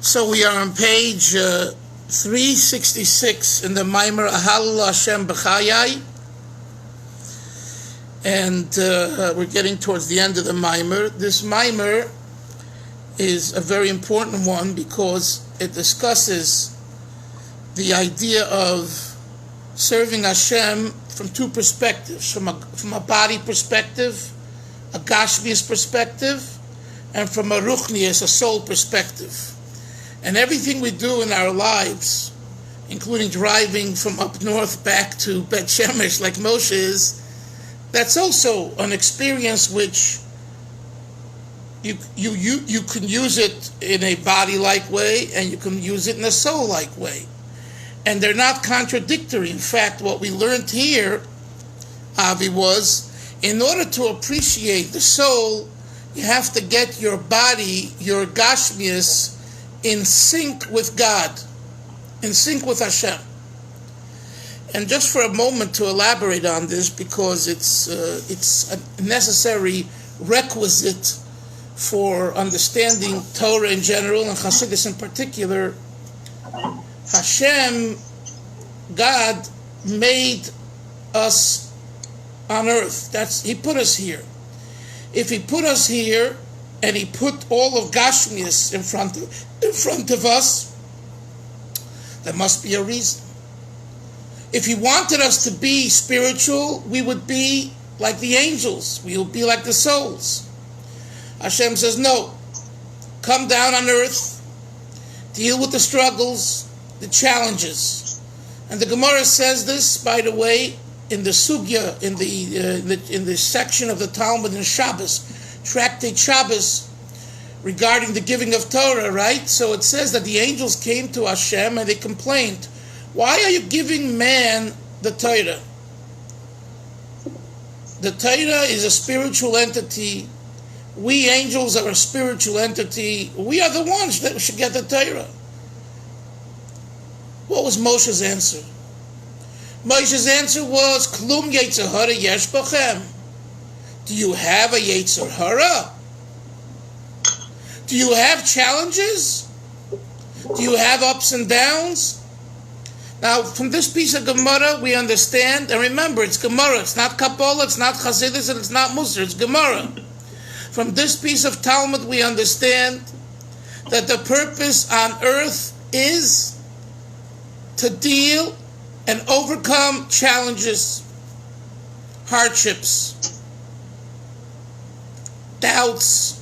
So we are on page 366 in the Maimer Ahalul Hashem B'chayai, and we're getting towards the end of the Maimer. This Maimer is a very important one because it discusses the idea of serving Hashem from two perspectives, from a body perspective, a Gashmias perspective, and from a Ruchnias, a soul perspective. And everything we do in our lives, including driving from up north back to Bet Shemesh like Moshe is, that's also an experience which you can use it in a body-like way and you can use it in a soul-like way. And they're not contradictory. In fact, what we learned here, Avi, was in order to appreciate the soul, you have to get your body, your Gashmias, in sync with God, in sync with Hashem. And just for a moment to elaborate on this, because it's a necessary requisite for understanding Torah in general and Chassidus in particular. Hashem, God, made us on earth. He put us here. If He put us here and He put all of Gashmias in front of us, there must be a reason. If He wanted us to be spiritual, we would be like the angels. We would be like the souls. Hashem says, no, come down on earth, deal with the struggles, the challenges. And the Gemara says this, by the way, in the Sugya, in the section of the Talmud in Shabbos, Tractate Shabbos, regarding the giving of Torah, right? So it says that the angels came to Hashem and they complained, why are you giving man the Torah? The Torah is a spiritual entity. We angels are a spiritual entity. We are the ones that should get the Torah. What was Moshe's answer? Moshe's answer was, Klum Yetzer Hara Yesh Bachem. Do you have a Yetzer Hara? Do you have challenges? Do you have ups and downs? Now, from this piece of Gemara, we understand, and remember, it's Gemara, it's not Kabbalah, it's not Chassidus, and it's not Musar, it's Gemara. From this piece of Talmud, we understand that the purpose on earth is to deal and overcome challenges, hardships, doubts.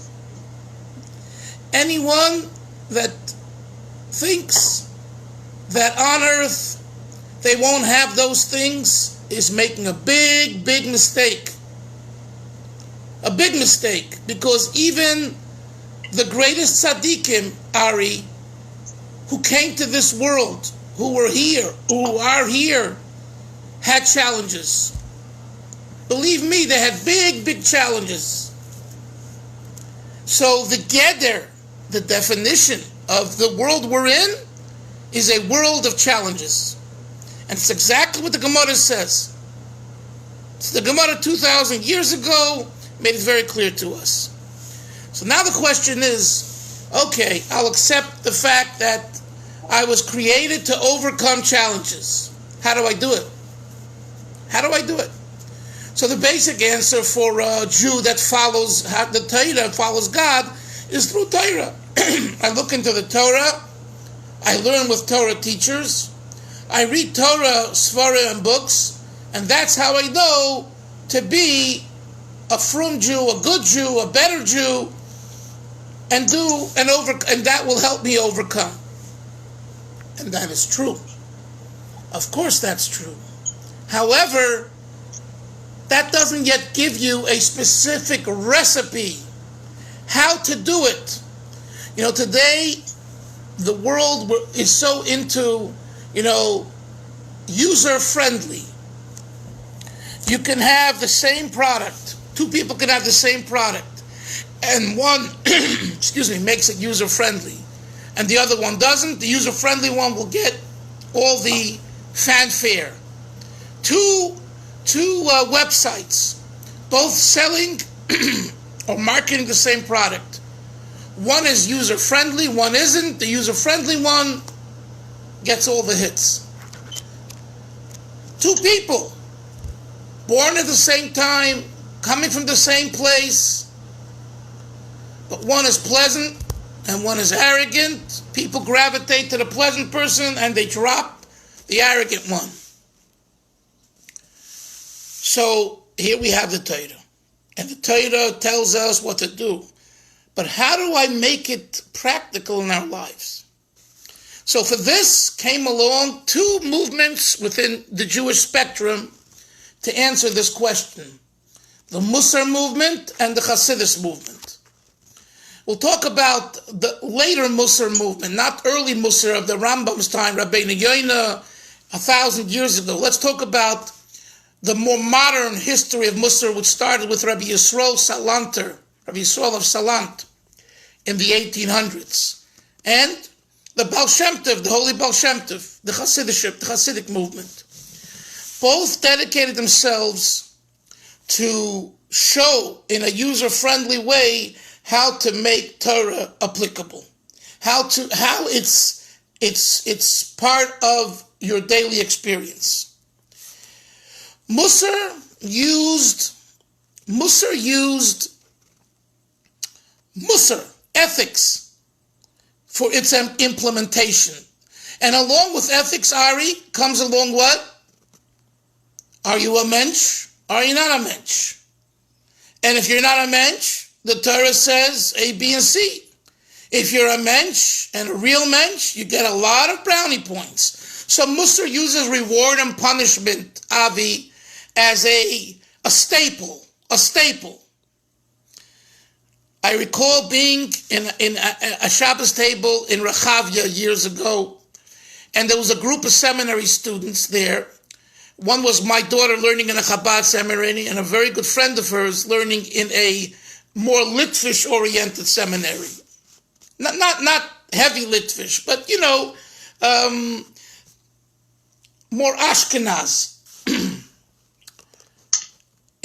Anyone that thinks that on earth they won't have those things is making a big, big mistake. A big mistake, because even the greatest tzaddikim, Ari, who came to this world, who were here, who are here, had challenges. Believe me, they had big, big challenges. So the Geder, the definition of the world we're in, is a world of challenges. And it's exactly what the Gemara says. It's the Gemara 2,000 years ago made it very clear to us. So now the question is, okay, I'll accept the fact that I was created to overcome challenges. How do I do it? How do I do it? So the basic answer for a Jew that follows the Torah, follows God, is through Torah. I look into the Torah, I learn with Torah teachers, I read Torah, Svara, and books, and that's how I know to be a frum Jew, a good Jew, a better Jew, and that will help me overcome. And that is true. Of course that's true. However, that doesn't yet give you a specific recipe how to do it. You know, today the world is so into, user-friendly. You can have the same product. Two people can have the same product. And one, makes it user-friendly. And the other one doesn't. The user-friendly one will get all the fanfare. Two websites, both selling or marketing the same product. One is user-friendly, one isn't. The user-friendly one gets all the hits. Two people, born at the same time, coming from the same place, but one is pleasant and one is arrogant. People gravitate to the pleasant person and they drop the arrogant one. So here we have the Torah. And the Torah tells us what to do. But how do I make it practical in our lives? So for this came along two movements within the Jewish spectrum to answer this question. The Musar movement and the Hasidus movement. We'll talk about the later Musar movement, not early Musar of the Rambam's time, Rabbeinu Yoina, 1,000 years ago. Let's talk about the more modern history of Musar, which started with Rabbi Yisrael Salanter, Rabbi Yisrael of Salant, in the 1800s. And the Baal Shem Tov, the Holy Baal Shem Tov, the Hasidic movement. Both dedicated themselves to show in a user-friendly way how to make Torah applicable, how it's part of your daily experience. Musar used ethics for its implementation. And along with ethics, Ari, comes along what? Are you a mensch? Are you not a mensch? And if you're not a mensch, the Torah says A, B, and C. If you're a mensch and a real mensch, you get a lot of brownie points. So Musar uses reward and punishment, Avi, as a staple. I recall being in a Shabbos table in Rechavia years ago, and there was a group of seminary students there. One was my daughter learning in a Chabad seminary, and a very good friend of hers learning in a more Litvish-oriented seminary. Not heavy Litvish, but more Ashkenaz.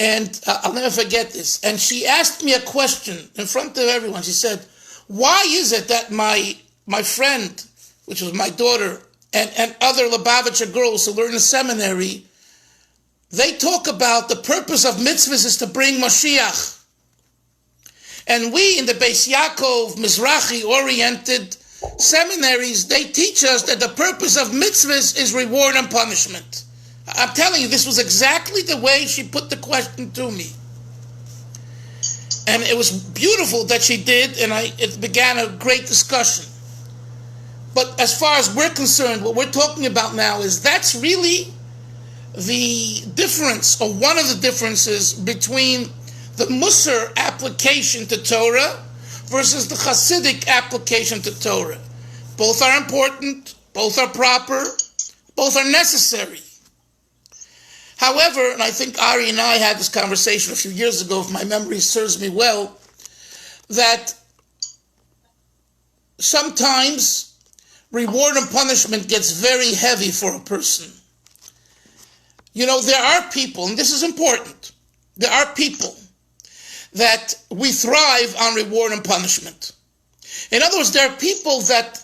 And I'll never forget this. And she asked me a question in front of everyone. She said, why is it that my friend, which was my daughter, and other Lubavitcher girls who learn in seminary, they talk about the purpose of mitzvahs is to bring Mashiach. And we in the Beis Yaakov, Mizrahi-oriented seminaries, they teach us that the purpose of mitzvahs is reward and punishment. I'm telling you, this was exactly the way she put the question to me. And it was beautiful that she did, and it began a great discussion. But as far as we're concerned, what we're talking about now is that's really the difference, or one of the differences between the Musar application to Torah versus the Hasidic application to Torah. Both are important, both are proper, both are necessary. However, and I think Ari and I had this conversation a few years ago, if my memory serves me well, that sometimes reward and punishment gets very heavy for a person. There are people, and this is important, there are people that we thrive on reward and punishment. In other words, there are people that,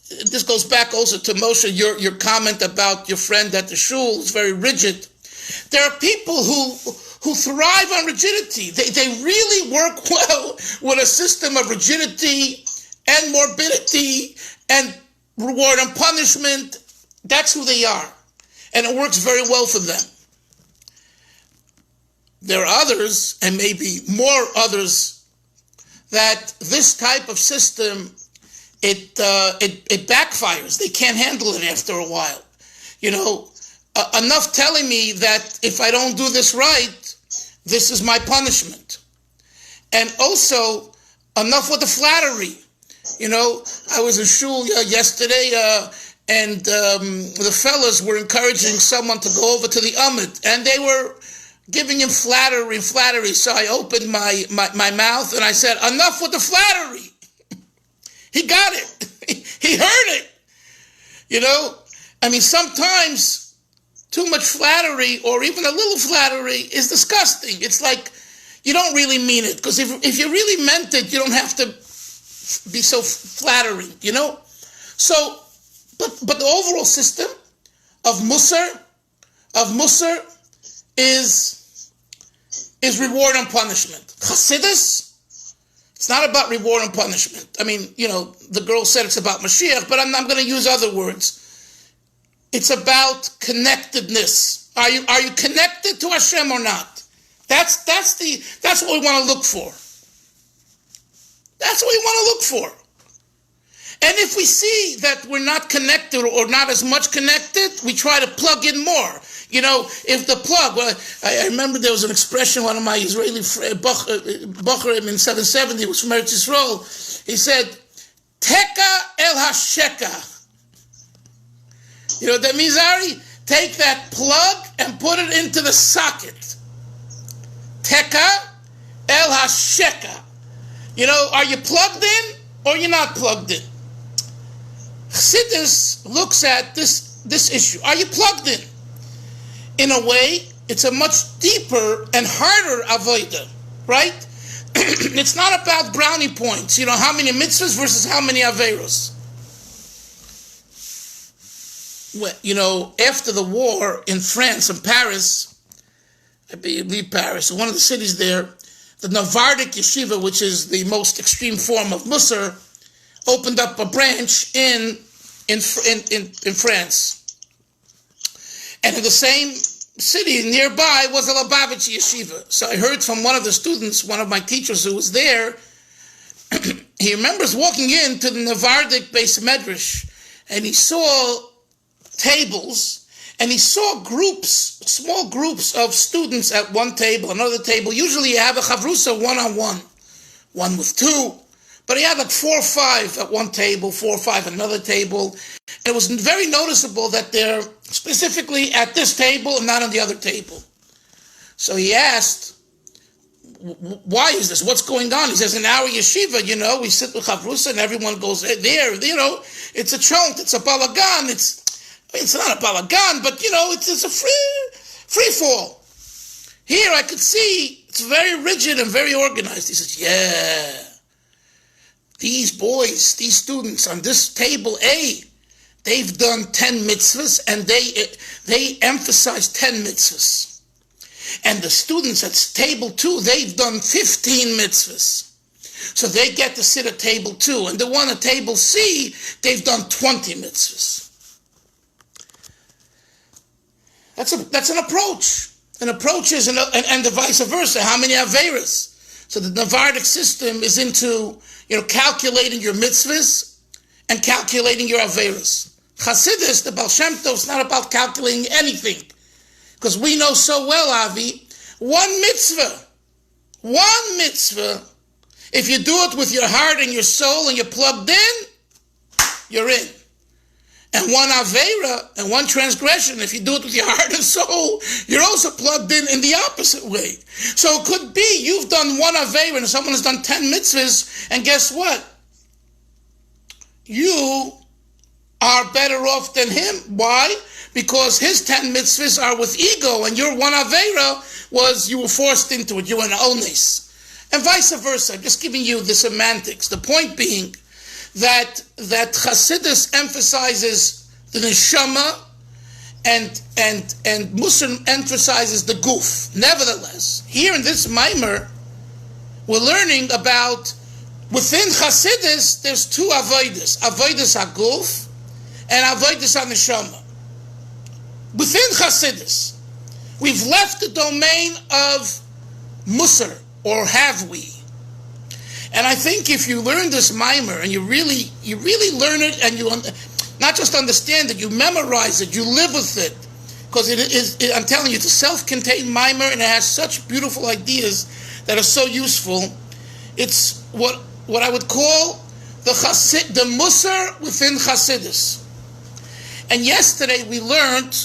this goes back also to Moshe, your comment about your friend at the shul is very rigid. There are people who thrive on rigidity. They really work well with a system of rigidity and morbidity and reward and punishment. That's who they are. And it works very well for them. There are others, and maybe more others, that this type of system, it backfires. They can't handle it after a while. Enough telling me that if I don't do this right, this is my punishment. And also, enough with the flattery. I was in shul yesterday, and the fellas were encouraging someone to go over to the Amid, and they were giving him flattery. So I opened my mouth and I said, enough with the flattery. He got it. He heard it. Sometimes too much flattery, or even a little flattery, is disgusting. It's like you don't really mean it, because if you really meant it, you don't have to be so flattering, you know? So, but the overall system of Musar is reward and punishment. Chassidus, it's not about reward and punishment. I mean, you know, the girl said it's about Mashiach, but I'm going to use other words. It's about connectedness. Are you connected to Hashem or not? That's what we want to look for. That's what we want to look for. And if we see that we're not connected or not as much connected, we try to plug in more. You know, if the plug, well, I remember there was an expression, one of my Israeli Bocharim in 770, was from Eretz Yisrael. He said, Teka el hasheka. You know what that means, Ari? Take that plug and put it into the socket. Teka el hasheka. You know, are you plugged in or you're not plugged in? Chassidus looks at this issue. Are you plugged in? In a way, it's a much deeper and harder avodah, right? It's not about brownie points. You know, how many mitzvahs versus how many averos. Well, you know, after the war in France, in Paris, I believe Paris, one of the cities there, the Navardic Yeshiva, which is the most extreme form of Musar, opened up a branch in France. And in the same city nearby was a Lubavitch Yeshiva. So I heard from one of the students, one of my teachers who was there, he remembers walking into the Navardic Beis Medrash, and he saw tables, and he saw small groups of students at one table, another table. Usually you have a chavrusa one-on-one, one with two, but he had like 4 or 5 at one table, 4 or 5 at another table. And it was very noticeable that they're specifically at this table and not on the other table. So he asked, why is this? What's going on? He says, in our yeshiva, you know, we sit with chavrusa and everyone goes there, you know, it's a chont, it's a balagan, it's not a balagan, but, you know, it's a free fall. Here I could see it's very rigid and very organized. He says, yeah, these boys, these students on this table A, they've done 10 mitzvahs and they emphasize 10 mitzvahs. And the students at table 2, they've done 15 mitzvahs. So they get to sit at table 2. And the one at table C, they've done 20 mitzvahs. That's an approach. An approach is, and the vice versa. How many averas? So the Navardic system is into, you know, calculating your mitzvahs and calculating your averas. Chassidus, the Baal Shem Tov, is not about calculating anything. Because we know so well, Avi, one mitzvah, if you do it with your heart and your soul and you're plugged in, you're in. And one avera and one transgression, if you do it with your heart and soul, you're also plugged in the opposite way. So it could be you've done one avera and someone has done 10 mitzvahs, and guess what? You are better off than him. Why? Because his 10 mitzvahs are with ego, and your one avera was you were forced into it. You were an ones. And vice versa. I'm just giving you the semantics. The point being that Chassidus emphasizes the neshama and Musar emphasizes the guf. Nevertheless, here in this Maimer, we're learning about within Chassidus there's 2 avodas: avodas haguf and avodas haneshama. Within Chassidus, we've left the domain of Musar, or have we? And I think if you learn this Maimer and you really learn it, and you not just understand it, you memorize it, you live with it, because I'm telling you, it's a self-contained Maimer and it has such beautiful ideas that are so useful. It's what I would call the Musar within Chassidus. And yesterday we learned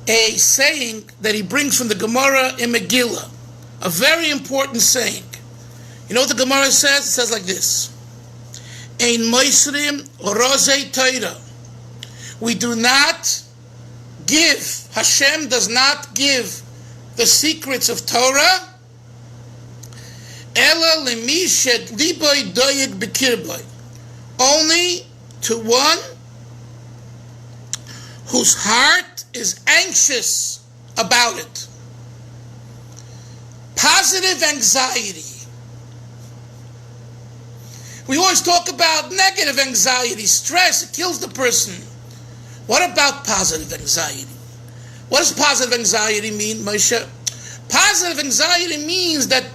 a saying that he brings from the Gemara in Megillah, a very important saying. You know what the Gemara says? It says like this: Ein moisrim rozei Torah. We do not give, Hashem does not give the secrets of Torah Ela lemi shet liboy doyeg bekirboy. Only to one whose heart is anxious about it. Positive anxiety. We always talk about negative anxiety, stress, it kills the person. What about positive anxiety? What does positive anxiety mean, Moshe? Positive anxiety means that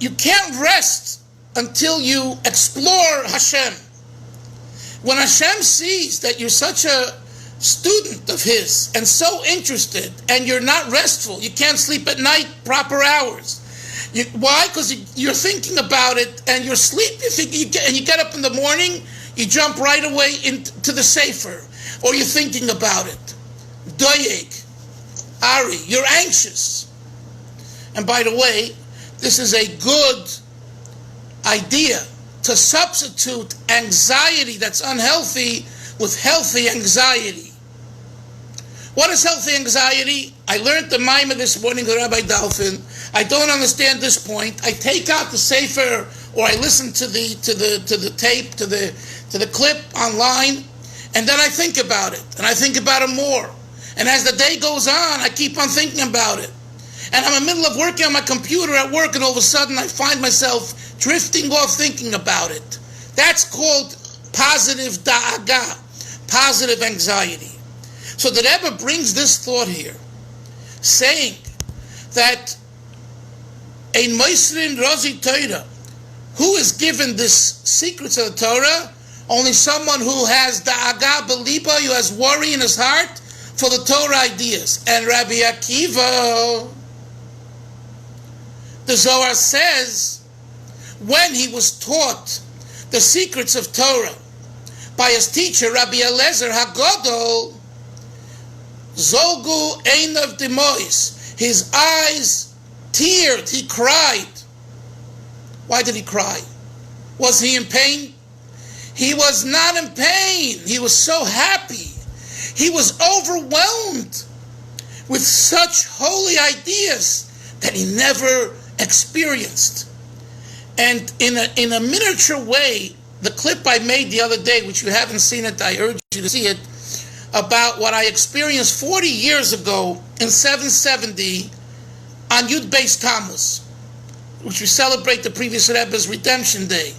you can't rest until you explore Hashem. When Hashem sees that you're such a student of His and so interested and you're not restful, you can't sleep at night proper hours. Why? Because you're thinking about it and you're asleep. And you get up in the morning, you jump right away into the Sefer, or you're thinking about it. Doyeg, Ari, you're anxious. And by the way, this is a good idea to substitute anxiety that's unhealthy with healthy anxiety. What is healthy anxiety? I learned the Maimah this morning with Rabbi Dalfin. I don't understand this point. I take out the Sefer, or I listen to the tape, to the clip online, and then I think about it, and I think about it more. And as the day goes on, I keep on thinking about it. And I'm in the middle of working on my computer at work, and all of a sudden I find myself drifting off thinking about it. That's called positive da'aga, positive anxiety. So the Rebbe brings this thought here, saying that a Meisrin Rozi Torah, who is given this secrets of the Torah? Only someone who has da'aga beliba, who has worry in his heart for the Torah ideas. And Rabbi Akiva, the Zohar says, when he was taught the secrets of Torah by his teacher, Rabbi Eliezer HaGodol, Zolgu Einav Demois, his eyes teared, he cried. Why did he cry? Was he in pain? He was not in pain. He was so happy. He was overwhelmed with such holy ideas that he never experienced. And in a miniature way, the clip I made the other day, which you haven't seen it, I urge you to see it, about what I experienced 40 years ago in 770 on Yud Beis Tammuz, which we celebrate the previous Rebbe's Redemption Day.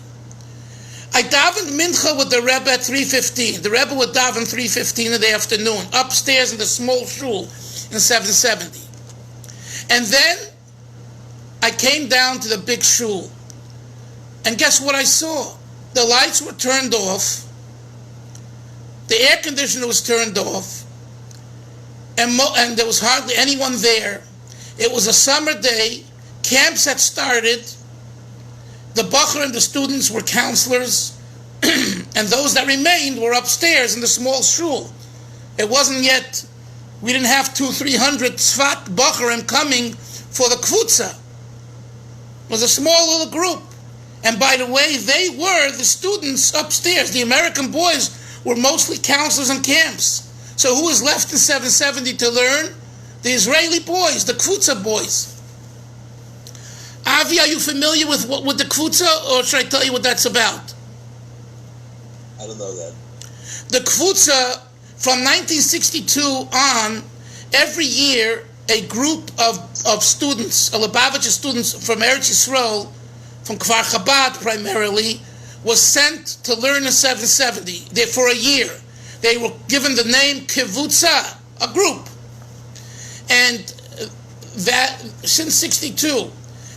I davened mincha with the Rebbe at 3:15. The Rebbe would daven 3:15 in the afternoon, upstairs in the small shul in 770. And then I came down to the big shul. And guess what I saw? The lights were turned off. The air conditioner was turned off. And there was hardly anyone there. It was a summer day. Camps had started. The Bachar and the students were counselors. And those that remained were upstairs in the small shul. It wasn't yet, we didn't have 200-300 Tzvat Bacharim coming for the Kvutza. It was a small little group. And by the way, they were the students upstairs. The American boys were mostly counselors in camps. So who was left in 770 to learn? The Israeli boys, the Kvutza boys. Avi, are you familiar with the Kvutza, or should I tell you what that's about? I don't know that. The Kvutza, from 1962 on, every year a group of students, Lubavitcher students from Eretz Yisrael, from Kfar Chabad primarily, was sent to learn in 770. There for a year. They were given the name Kivutza, a group. And that, since 62,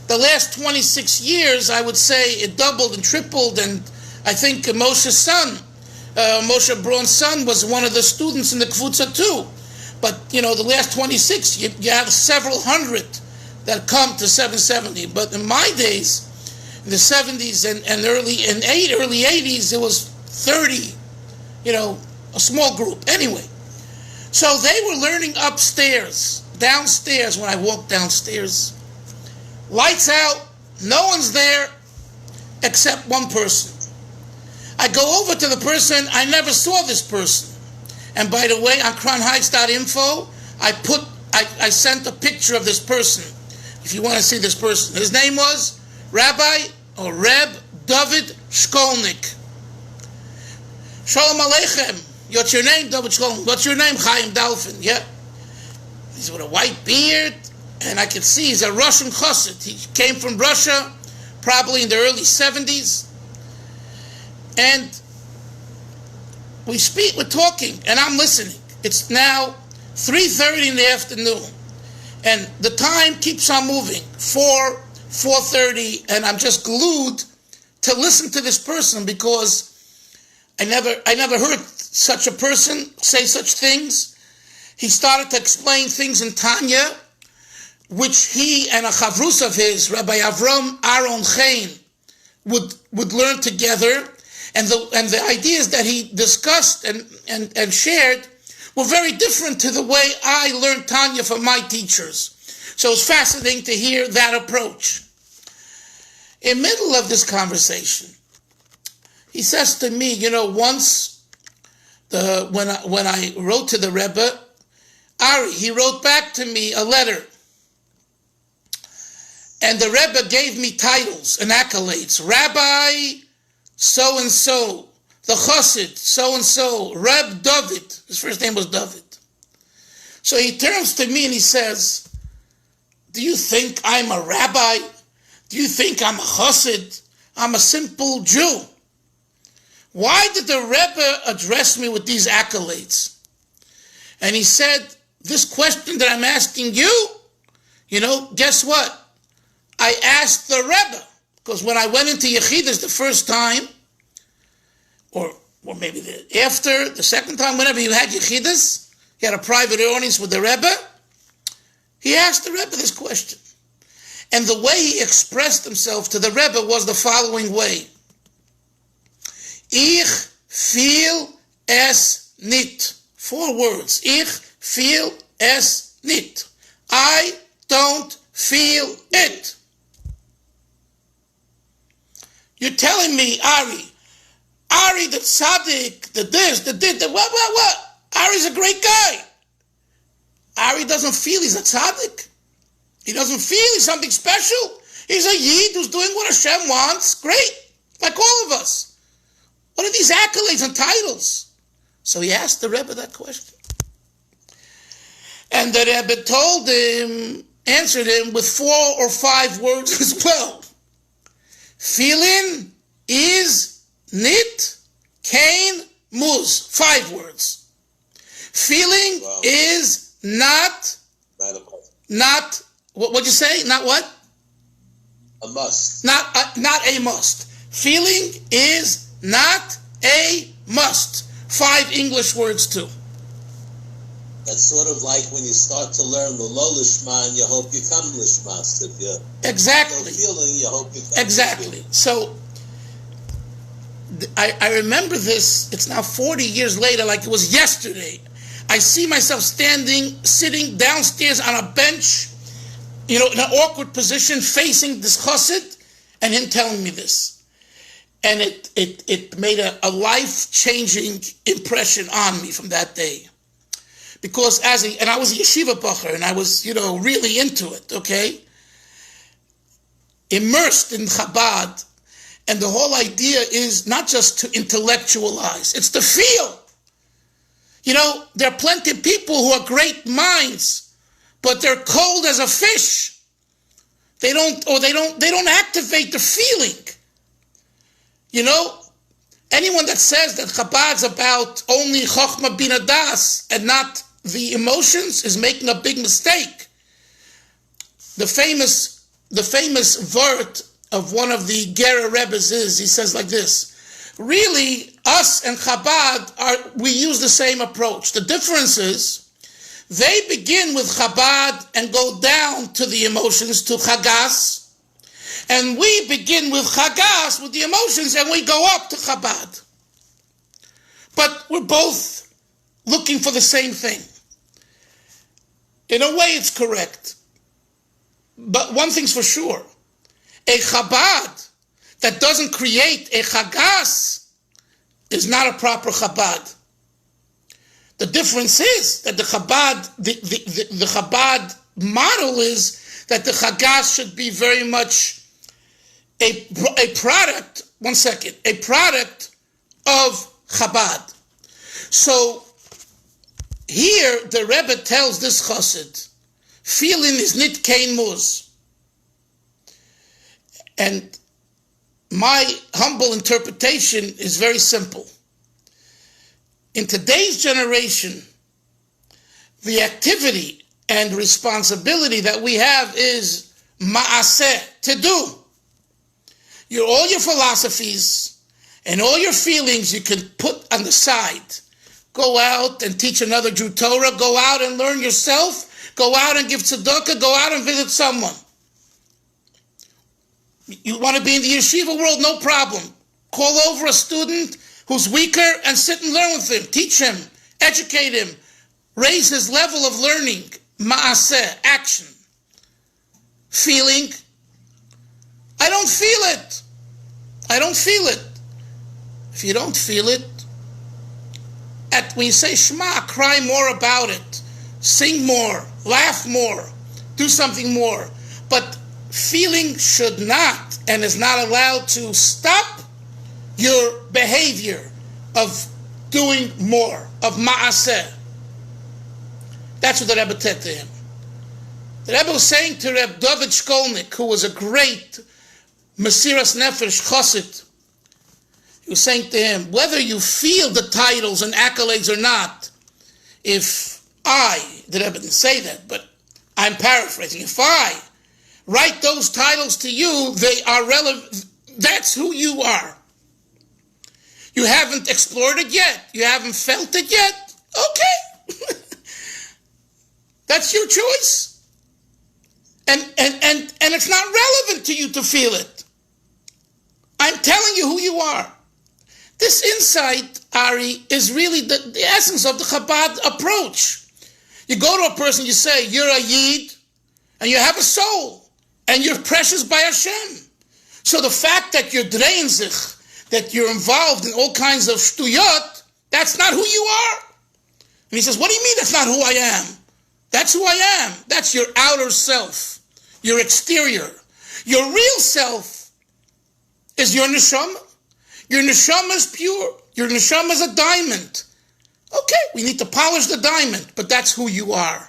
the last 26 years, I would say it doubled and tripled, and I think Moshe's son, Moshe Braun's son, was one of the students in the Kvutza too. But, the last 26, you have several hundred that come to 770. But in my days, in the 70s and early 80s, it was 30, a small group. Anyway, so they were learning upstairs. Downstairs, when I walked downstairs, lights out, no one's there except one person. I go over to the person, I never saw this person. And by the way, on crownheights.info, I sent a picture of this person. if you want to see this person. His name was Rabbi or Reb David Shkolnik. Shalom Aleichem. What's your name, David Shkolnik? What's your name, Chaim Dalfin? Yeah. He's with a white beard, and I can see he's a Russian chassid. He came from Russia, probably in the early 70s. And we're talking, and I'm listening. It's now 3:30 in the afternoon, and the time keeps on moving. 4:30, and I'm just glued to listen to this person because I never heard such a person say such things. He started to explain things in Tanya, which he and a chavrus of his, Rabbi Avram Aaron Chaim, would learn together. And the ideas that he discussed and shared were very different to the way I learned Tanya from my teachers. So it's fascinating to hear that approach. In the middle of this conversation, he says to me, once when I wrote to the Rebbe, Ari, he wrote back to me a letter. And the Rebbe gave me titles and accolades. Rabbi so-and-so, the Chassid, so-and-so, Reb David. His first name was David. So he turns to me and he says, do you think I'm a rabbi? Do you think I'm a Chassid? I'm a simple Jew. Why did the Rebbe address me with these accolades? And he said, this question that I'm asking you, guess what? I asked the Rebbe. Because when I went into Yechidus the first time, or maybe after, the second time, whenever you had Yechidus, you had a private audience with the Rebbe, he asked the Rebbe this question. And the way he expressed himself to the Rebbe was the following way. Ich fühl es nicht. 4 words. Ich fühl es nicht. I don't feel it. You're telling me, Ari, the tzaddik, the this, the this, the what? Ari's a great guy. Ari doesn't feel he's a tzaddik. He doesn't feel he's something special. He's a yid who's doing what Hashem wants. Great. Like all of us. What are these accolades and titles? So he asked the Rebbe that question. And the Rebbe answered him with 4 or 5 words as well. Feeling is nit kein muz. 5 words. Feeling is not what'd you say? Not what? A must. Not a must. Feeling is not a must. 5 English words too. That's sort of like when you start to learn the low lishma and you hope you come lishmas. If you exactly feeling, you hope you come exactly. So I remember this. It's now 40 years later, like it was yesterday. I see myself sitting downstairs on a bench, in an awkward position, facing this chassid, and him telling me this. And it made a life-changing impression on me from that day. Because I was a yeshiva bacher, and I was, really into it, okay? Immersed in Chabad, and the whole idea is not just to intellectualize, it's to feel. There are plenty of people who are great minds, but they're cold as a fish. They don't activate the feeling. Anyone that says that Chabad's about only Chochmah Bina Das and not the emotions is making a big mistake. The famous vert of one of the Gera Rebbes he says like this: really, us and Chabad we use the same approach. The difference is they begin with Chabad and go down to the emotions, to Chagas, and we begin with Chagas, with the emotions, and we go up to Chabad. But we're both looking for the same thing. In a way, it's correct. But one thing's for sure. A Chabad that doesn't create a Chagas is not a proper Chabad. The difference is that the Chabad model is that the Chagas should be very much a product, a product of Chabad. So here the Rebbe tells this Chassid, feeling is nit kein muz. And my humble interpretation is very simple. In today's generation, the activity and responsibility that we have is ma'aseh, to do. All your philosophies and all your feelings you can put on the side. Go out and teach another Jew Torah. Go out and learn yourself. Go out and give tzedakah. Go out and visit someone. You want to be in the yeshiva world? No problem. Call over a student who's weaker and sit and learn with him. Teach him. Educate him. Raise his level of learning. Ma'aseh, action. Feeling. I don't feel it. I don't feel it. If you don't feel it, when you say Shema, cry more about it. Sing more. Laugh more. Do something more. But feeling should not and is not allowed to stop your behavior of doing more, of ma'aseh. That's what the Rebbe said to him. The Rebbe was saying to Reb David Shkolnik, who was a great Mesiras Nefesh Chassid, he was saying to him, whether you feel the titles and accolades or not, if the Rebbe didn't say that, but I'm paraphrasing, if I write those titles to you, they are relevant. That's who you are. You haven't explored it yet. You haven't felt it yet. Okay. That's your choice. And it's not relevant to you to feel it. I'm telling you who you are. This insight, Ari, is really the essence of the Chabad approach. You go to a person, you say, you're a Yid, and you have a soul, and you're precious by Hashem. So the fact that you're dreinzich, that you're involved in all kinds of shtuyot, that's not who you are. And he says, what do you mean that's not who I am? That's who I am. That's your outer self, your exterior. Your real self is your neshama. Your neshama is pure. Your neshama is a diamond. Okay, we need to polish the diamond, but that's who you are.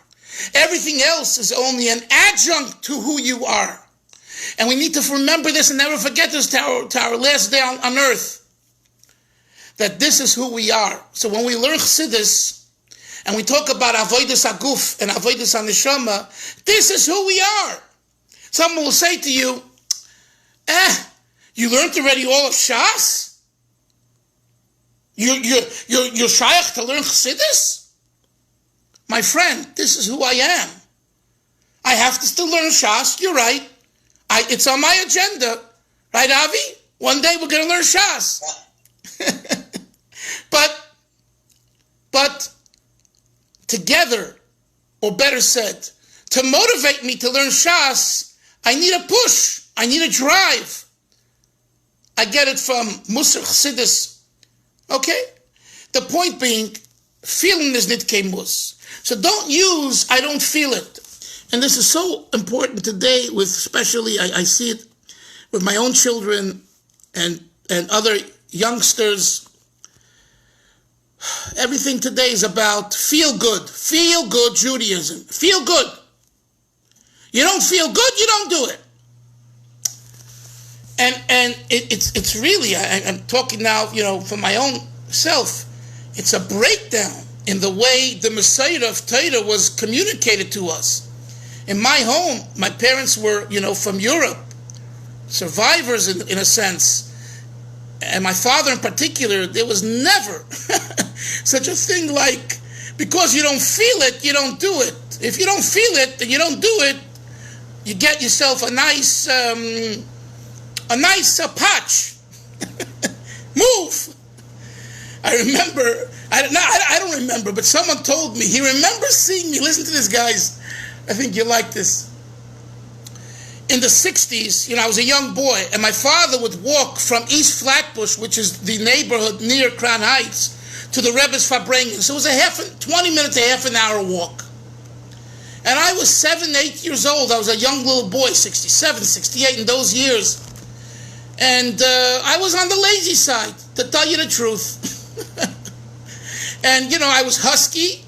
Everything else is only an adjunct to who you are. And we need to remember this and never forget this to our last day on earth. That this is who we are. So when we learn Chassidus, and we talk about avodas haguf and avodas haneshama, this is who we are. Someone will say to you, you learned already all of Shas? You're shaykh to learn Chassidus? My friend, this is who I am. I have to still learn Shas, you're right. It's on my agenda. Right, Avi? One day we're going to learn Shas. But together, or better said, to motivate me to learn Shas, I need a push. I need a drive. I get it from Musar Chassidus. Okay? The point being, feeling is nitkei mus. So don't use, I don't feel it. And this is so important today with, especially, I see it with my own children and other youngsters. Everything today is about feel good Judaism. Feel good. You don't feel good, you don't do it. And it's really, I'm talking now, for my own self, it's a breakdown in the way the Messiah of Torah was communicated to us. In my home, my parents were, from Europe, survivors in a sense. And my father in particular, there was never such a thing like, because you don't feel it, you don't do it. If you don't feel it and you don't do it, you get yourself a nice patch. Move. I remember, I don't remember, but someone told me, he remembers seeing me, listen to this, guys, I think you like this. In the 60s, I was a young boy, and my father would walk from East Flatbush, which is the neighborhood near Crown Heights, to the Rebbe's Farbrengen. So it was 20 minutes, a half an hour walk. And I was 7, 8 years old. I was a young little boy, 67, 68 in those years. And I was on the lazy side, to tell you the truth. And, I was husky.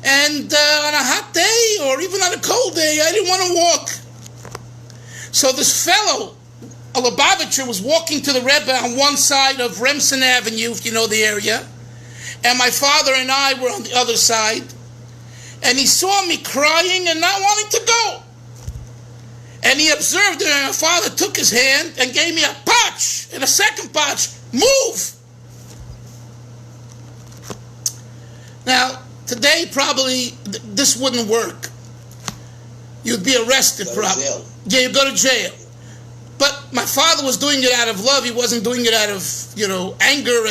And on a hot day, or even on a cold day, I didn't want to walk. So this fellow, a Lubavitcher, was walking to the Rebbe on one side of Remsen Avenue, if you know the area. And my father and I were on the other side. And he saw me crying and not wanting to go. And he observed it, and my father took his hand and gave me a patch, and a second patch. Move! Now, today probably this wouldn't work. You'd be arrested probably. Yeah, you'd go to jail. But my father was doing it out of love. He wasn't doing it out of, anger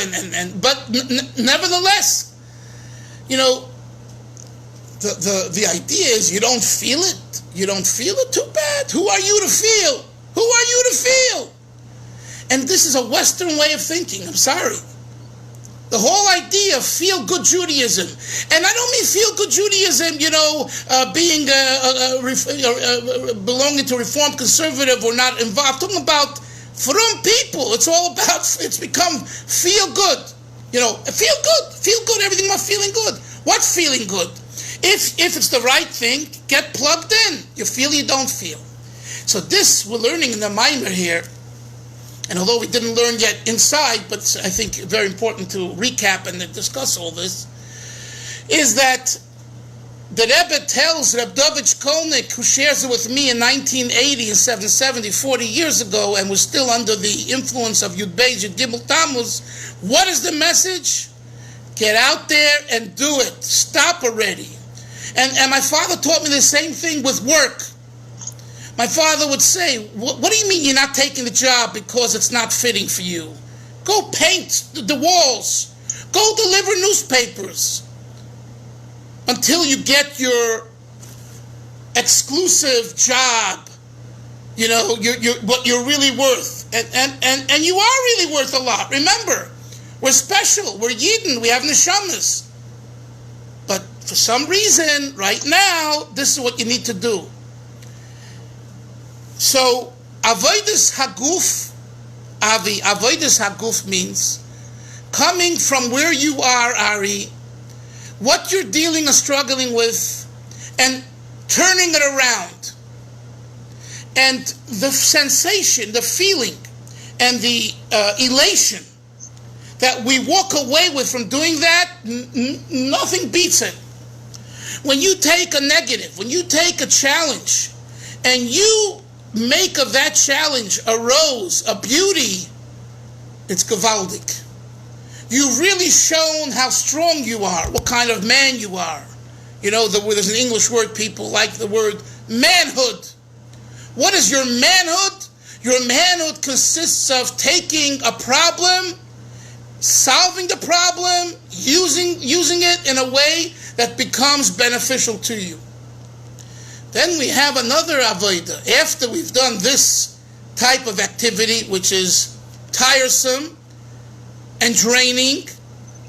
but nevertheless, the idea is you don't feel it. You don't feel it? Too bad. Who are you to feel? Who are you to feel? And this is a Western way of thinking. I'm sorry. The whole idea of feel-good Judaism, and I don't mean feel-good Judaism, being belonging to Reformed Conservative or not involved. I'm talking about from people. It's all about. It's become feel-good. Feel-good. Everything about feeling good. What's feeling good? If it's the right thing, get plugged in. You feel, you don't feel. So this we're learning in the Maimer here. And although we didn't learn yet inside, but I think very important to recap and discuss all this, is that the Rebbe tells Reb David Shkolnik, who shares it with me in 1980 and 770, 40 years ago, and was still under the influence of Yud Beis, Yud Gimel Tammuz, what is the message? Get out there and do it. Stop already. And my father taught me the same thing with work. My father would say, what do you mean you're not taking the job because it's not fitting for you? Go paint the walls. Go deliver newspapers until you get your exclusive job. What you're really worth. And you are really worth a lot. Remember, we're special. We're Yidden. We have neshamas. But for some reason, right now, this is what you need to do. So, avodas haguf, avodas haguf means coming from where you are, Ari, what you're dealing or struggling with, and turning it around. And the sensation, the feeling, and the elation that we walk away with from doing that, nothing beats it. When you take a negative, when you take a challenge, and you make of that challenge a rose, a beauty, it's gewaldig. You've really shown how strong you are, what kind of man you are. There's an English word, people like the word manhood. What is your manhood? Your manhood consists of taking a problem, solving the problem, using it in a way that becomes beneficial to you. Then we have another avodah. After we've done this type of activity, which is tiresome and draining,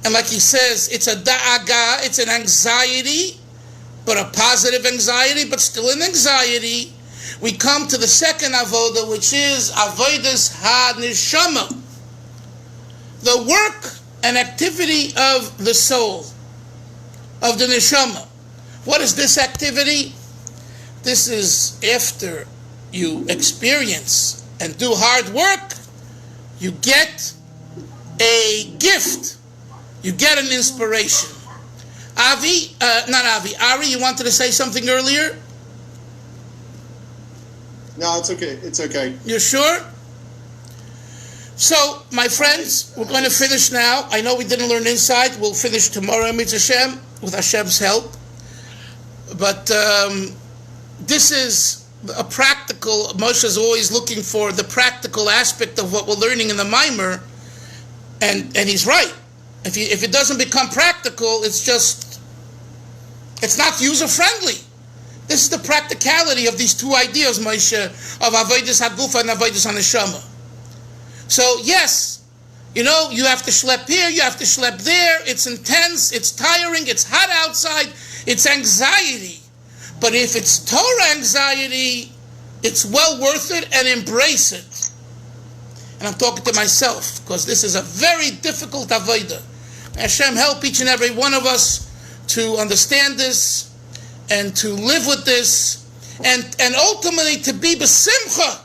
and like he says, it's a da'aga, it's an anxiety, but a positive anxiety, but still an anxiety, we come to the second avodah, which is avodas ha-neshama, the work and activity of the soul, of the neshama. What is this activity? This is after you experience and do hard work, you get a gift. You get an inspiration. Ari, you wanted to say something earlier? No, it's okay. It's okay. You're sure? So, my friends, we're going to finish now. I know we didn't learn inside. We'll finish tomorrow, Mitzvah Hashem, with Hashem's help. But this is a practical, Moshe is always looking for the practical aspect of what we're learning in the Maimer, and he's right. If it doesn't become practical, it's not user-friendly. This is the practicality of these two ideas, Moshe, of Avodas HaGufa and Avodas HaNeshama. So, yes, you have to schlep here, you have to schlep there, it's intense, it's tiring, it's hot outside, it's anxiety. But if it's Torah anxiety, it's well worth it, and embrace it. And I'm talking to myself, because this is a very difficult avodah. May Hashem help each and every one of us to understand this, and to live with this, and ultimately to be besimcha,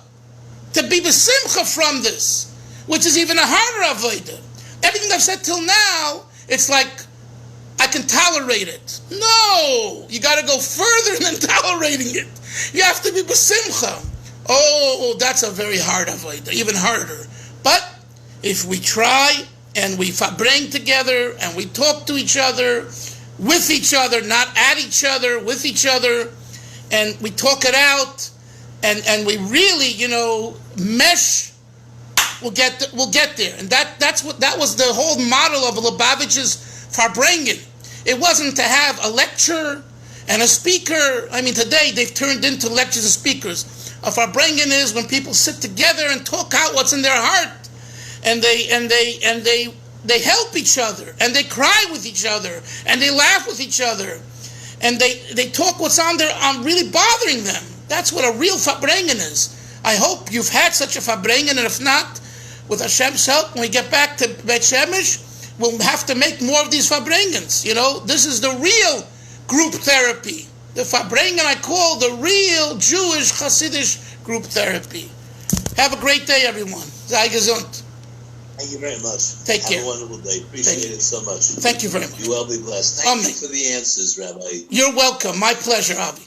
from this, which is even a harder avodah. Everything I've said till now, it's like, I can tolerate it. No! You got to go further than tolerating it. You have to be besimcha. Oh, that's a very hard avodah, even harder. But if we try, and we bring together, and we talk to each other, with each other, not at each other, with each other, and we talk it out, and we really, mesh, we'll get there. And that was the whole model of Lubavitch's Farbrengen. It wasn't to have a lecture and a speaker. I mean, today they've turned into lectures and speakers. A Farbrengen is when people sit together and talk out what's in their heart, and they help each other, and they cry with each other, and they laugh with each other, and they talk what's on really bothering them. That's what a real Farbrengen is. I hope you've had such a Farbrengen, and if not, with Hashem's help, when we get back to Beit Shemesh, we'll have to make more of these Farbrengens. This is the real group therapy. The Farbrengen I call the real Jewish Hasidic group therapy. Have a great day, everyone. Sei gesund. Thank you very much. Take care. Have a wonderful day. Appreciate it so much. Thank you very much. You well be blessed. Thank you for the answers, Rabbi. You're welcome. My pleasure, Avi.